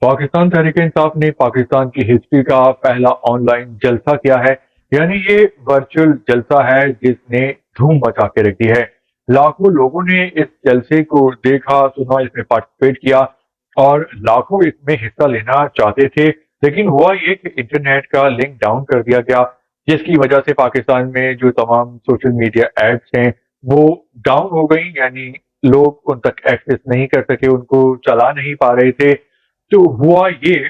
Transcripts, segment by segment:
پاکستان تحریک انصاف نے پاکستان کی ہسٹری کا پہلا آن لائن جلسہ کیا ہے، یعنی یہ ورچوئل جلسہ ہے جس نے دھوم مچا کے رکھی ہے۔ لاکھوں لوگوں نے اس جلسے کو دیکھا، سنا، اس میں پارٹیسپیٹ کیا اور لاکھوں اس میں حصہ لینا چاہتے تھے، لیکن ہوا یہ کہ انٹرنیٹ کا لنک ڈاؤن کر دیا گیا، جس کی وجہ سے پاکستان میں جو تمام سوشل میڈیا ایپس ہیں وہ ڈاؤن ہو گئیں، یعنی لوگ ان تک ایکسس نہیں کر سکے، ان کو چلا نہیں پا رہے تھے۔ تو ہوا یہ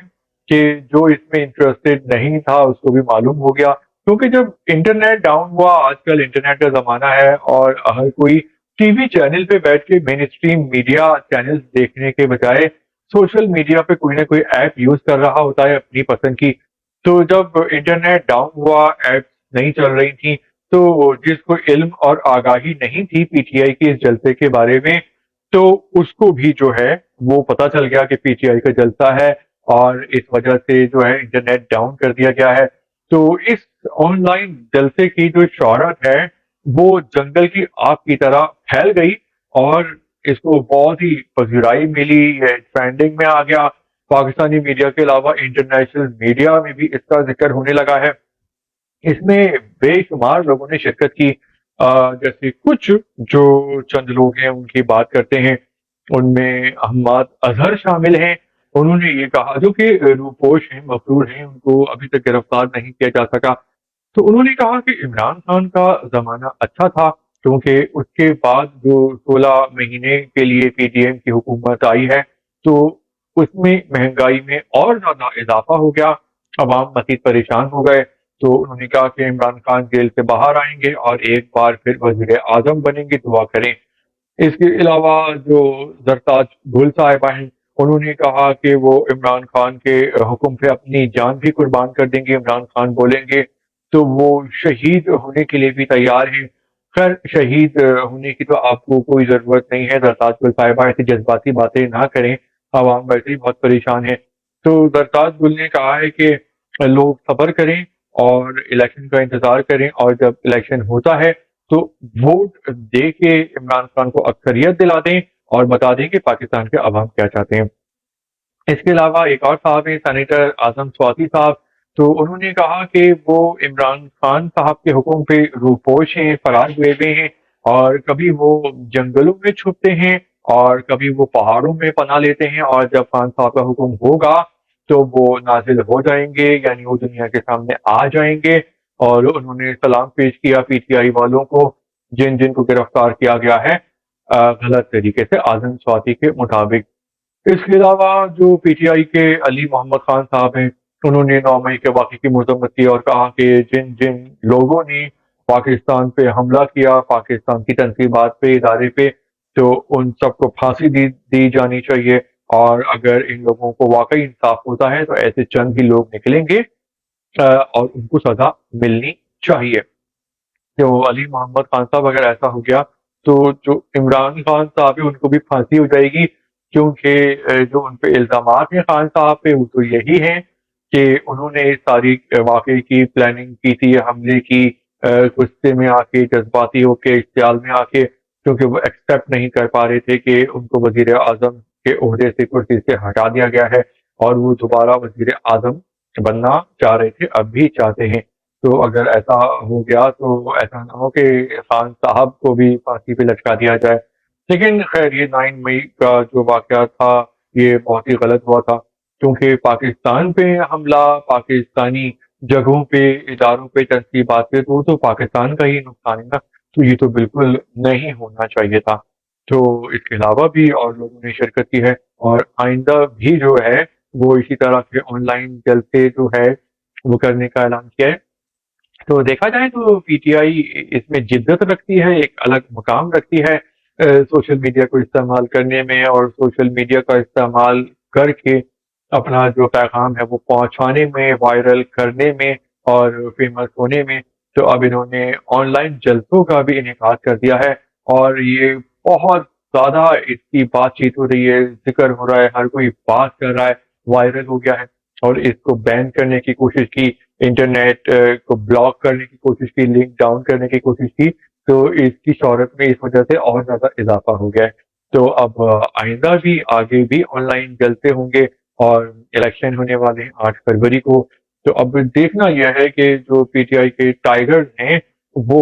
کہ جو اس میں انٹرسٹڈ نہیں تھا اس کو بھی معلوم ہو گیا، کیونکہ جب انٹرنیٹ ڈاؤن ہوا، آج کل انٹرنیٹ کا زمانہ ہے اور ہر کوئی ٹی وی چینل پہ بیٹھ کے مین اسٹریم میڈیا چینل دیکھنے کے بجائے سوشل میڈیا پہ کوئی نہ کوئی ایپ یوز کر رہا ہوتا ہے اپنی پسند کی۔ تو جب انٹرنیٹ ڈاؤن ہوا، ایپس نہیں چل رہی تھیں، تو جس کو علم اور آگاہی نہیں تھی پی ٹی آئی کے اس جلسے کے بارے میں، تو اس کو بھی جو ہے وہ پتا چل گیا کہ پی ٹی آئی کا جلسہ ہے اور اس وجہ سے جو ہے انٹرنیٹ ڈاؤن کر دیا گیا ہے۔ تو اس آن لائن جلسے کی جو شہرت ہے وہ جنگل کی آگ کی طرح پھیل گئی اور اس کو بہت ہی پذیرائی ملی، یہ ٹرینڈنگ میں آ گیا۔ پاکستانی میڈیا کے علاوہ انٹرنیشنل میڈیا میں بھی اس کا ذکر ہونے لگا ہے۔ اس میں بے شمار لوگوں نے شرکت کی، جیسے کچھ جو چند لوگ ہیں ان کی بات کرتے ہیں، ان میں حماد اظہر شامل ہیں۔ انہوں نے یہ کہا، جو کہ روپوش ہیں، مفرور ہیں، ان کو ابھی تک گرفتار نہیں کیا جا سکا، تو انہوں نے کہا کہ عمران خان کا زمانہ اچھا تھا، کیونکہ اس کے بعد جو 16 مہینے کے لیے پی ٹی ایم کی حکومت آئی ہے تو اس میں مہنگائی میں اور زیادہ اضافہ ہو گیا، عوام مزید پریشان ہو گئے۔ تو انہوں نے کہا کہ عمران خان جیل سے باہر آئیں گے اور ایک بار پھر وزیر اعظم بنیں گے، دعا کریں۔ اس کے علاوہ جو زرتاج گل صاحبہ ہیں، انہوں نے کہا کہ وہ عمران خان کے حکم پہ اپنی جان بھی قربان کر دیں گے، عمران خان بولیں گے تو وہ شہید ہونے کے لیے بھی تیار ہیں۔ خیر، شہید ہونے کی تو آپ کو کوئی ضرورت نہیں ہے، زرتاج گل صاحبہ ایسی جذباتی باتیں نہ کریں، عوام ویسے ہی بہت پریشان ہے۔ تو زرتاج گل نے کہا ہے کہ لوگ صبر کریں اور الیکشن کا انتظار کریں، اور جب الیکشن ہوتا ہے تو ووٹ دے کے عمران خان کو اکثریت دلا دیں اور بتا دیں کہ پاکستان کے عوام کیا چاہتے ہیں۔ اس کے علاوہ ایک اور صاحب ہیں، سینیٹر اعظم سواتی صاحب، تو انہوں نے کہا کہ وہ عمران خان صاحب کے حکم پہ روپوش ہیں، فرار ہوئے ہوئے ہیں، اور کبھی وہ جنگلوں میں چھپتے ہیں اور کبھی وہ پہاڑوں میں پناہ لیتے ہیں، اور جب خان صاحب کا حکم ہوگا تو وہ نازل ہو جائیں گے، یعنی وہ دنیا کے سامنے آ جائیں گے۔ اور انہوں نے سلام پیش کیا پی ٹی آئی والوں کو جن جن کو گرفتار کیا گیا ہے غلط طریقے سے، اعظم سواتی کے مطابق۔ اس کے علاوہ جو پی ٹی آئی کے علی محمد خان صاحب ہیں، انہوں نے 9 مئی کے واقعے کی مذمت کی اور کہا کہ جن جن لوگوں نے پاکستان پہ حملہ کیا، پاکستان کی تنصیبات پہ، ادارے پہ، تو ان سب کو پھانسی دی جانی چاہیے، اور اگر ان لوگوں کو واقعی انصاف ہوتا ہے تو ایسے چند ہی لوگ نکلیں گے اور ان کو سزا ملنی چاہیے۔ تو علی محمد خان صاحب، اگر ایسا ہو گیا تو جو عمران خان صاحب ہیں ان کو بھی پھانسی ہو جائے گی، کیونکہ جو ان پہ الزامات ہیں خان صاحب پہ وہ تو یہی ہیں کہ انہوں نے اس ساری واقعے کی پلاننگ کی تھی، حملے کی، غصے میں آ کے، جذباتی ہو کے، اشتعال میں آ کے، کیونکہ وہ ایکسپیکٹ نہیں کر پا رہے تھے کہ ان کو وزیر اعظم کے عہدے سے، کرسی سے ہٹا دیا گیا ہے، اور وہ دوبارہ وزیر اعظم بننا چاہ رہے تھے، اب بھی چاہتے ہیں۔ تو اگر ایسا ہو گیا تو ایسا نہ ہو کہ خان صاحب کو بھی پھانسی پہ لٹکا دیا جائے۔ لیکن خیر، یہ 9 مئی کا جو واقعہ تھا یہ بہت ہی غلط ہوا تھا، کیونکہ پاکستان پہ حملہ، پاکستانی جگہوں پہ، اداروں پہ، تنصیبات پہ، تو وہ تو پاکستان کا ہی نقصان ہے نا، تو یہ تو بالکل نہیں ہونا چاہیے تھا۔ تو اس کے علاوہ بھی اور لوگوں نے شرکت کی ہے، اور آئندہ بھی جو ہے وہ اسی طرح کے آن لائن جلسے جو ہے وہ کرنے کا اعلان کیا ہے۔ تو دیکھا جائے تو پی ٹی آئی اس میں جدت رکھتی ہے، ایک الگ مقام رکھتی ہے سوشل میڈیا کو استعمال کرنے میں، اور سوشل میڈیا کا استعمال کر کے اپنا جو پیغام ہے وہ پہنچانے میں، وائرل کرنے میں اور فیمس ہونے میں۔ تو اب انہوں نے آن لائن جلسوں کا بھی انعقاد کر دیا ہے، اور یہ بہت زیادہ اس کی بات چیت ہو رہی ہے، ذکر ہو رہا ہے، ہر کوئی بات کر رہا ہے، وائرل ہو گیا ہے، اور اس کو بین کرنے کی کوشش کی، انٹرنیٹ کو بلاک کرنے کی کوشش کی، لنک ڈاؤن کرنے کی کوشش کی، تو اس کی شہرت میں اس وجہ سے اور زیادہ اضافہ ہو گیا ہے۔ تو اب آئندہ بھی، آگے بھی آن لائن جلسے ہوں گے، اور الیکشن ہونے والے ہیں 8 فروری کو. تو اب دیکھنا یہ ہے کہ جو پی ٹی آئی کے ٹائیگرز ہیں وہ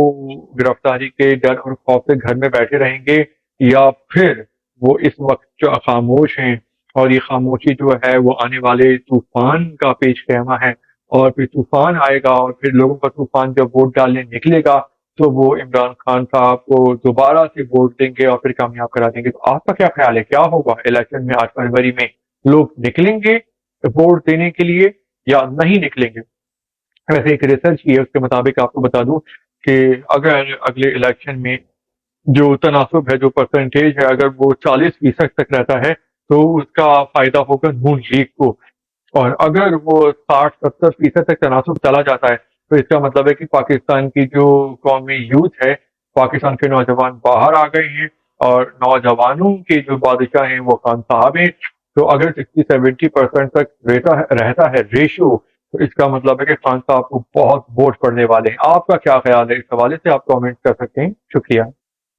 گرفتاری کے ڈر اور خوف سے گھر میں بیٹھے رہیں گے یا پھر وہ اس وقت جو خاموش ہیں. اور یہ خاموشی جو ہے وہ آنے والے طوفان کا پیش خیمہ ہے. اور پھر طوفان آئے گا اور پھر لوگوں کا طوفان جب ووٹ ڈالنے نکلے گا تو وہ عمران خان صاحب کو دوبارہ سے ووٹ دیں گے اور پھر کامیاب کرا دیں گے. تو آپ کا کیا خیال ہے, کیا ہوگا الیکشن میں 8 فروری میں؟ لوگ نکلیں گے ووٹ دینے کے لیے یا نہیں نکلیں گے؟ ویسے ایک ریسرچ کی ہے, اس کے مطابق آپ کو بتا دوں کہ اگر اگلے الیکشن میں جو تناسب ہے, جو پرسنٹیج ہے, اگر وہ 40% تک رہتا ہے تو اس کا فائدہ ہوگا نون لیگ کو. اور اگر وہ 60-70% تک تناسب چلا جاتا ہے تو اس کا مطلب ہے کہ پاکستان کی جو قومی یوتھ ہے, پاکستان کے نوجوان باہر آ گئے ہیں اور نوجوانوں کے جو بادشاہ ہیں وہ خان صاحب ہیں. تو اگر 60-70% تک رہتا ہے ریشو, تو اس کا مطلب ہے کہ خان صاحب کو بہت ووٹ پڑنے والے ہیں. آپ کا کیا خیال ہے اس حوالے سے؟ آپ کامنٹ کر سکتے ہیں. شکریہ.